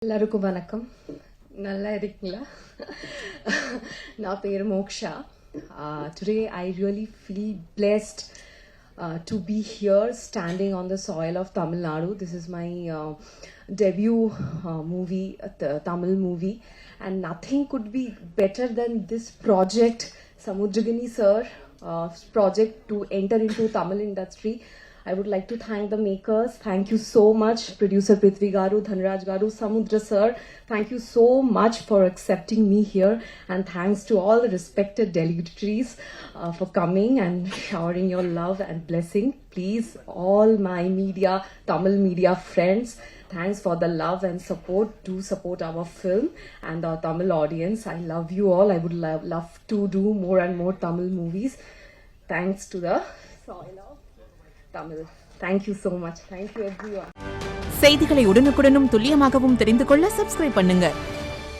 எல்லாருக்கும் வணக்கம். நல்லா இருக்கீங்களா? நான் பேர் moksha. Today I really feel blessed to be here standing on the soil of Tamil Nadu. This is my debut movie, Tamil movie, and nothing could be better than this project, Samudragini sir project to enter into Tamil industry. I would like to thank the makers. Thank you so much, producer Prithvi Garu, Dhanraj Garu, Samudra sir. Thank you so much for accepting me here, and thanks to all the respected dignitaries for coming and showering your love and blessing. Please, all my media, Tamil media friends, thanks for the love and support. Do support our film and our Tamil audience. I love you all. I would love to do more and more Tamil movies. Thanks to the soil of Tamil. Thank you so much. Thank you everyone. செய்திகளை உடனுக்குடனும் துல்லியமாகவும் தெரிந்து கொள்ள subscribe பண்ணுங்க.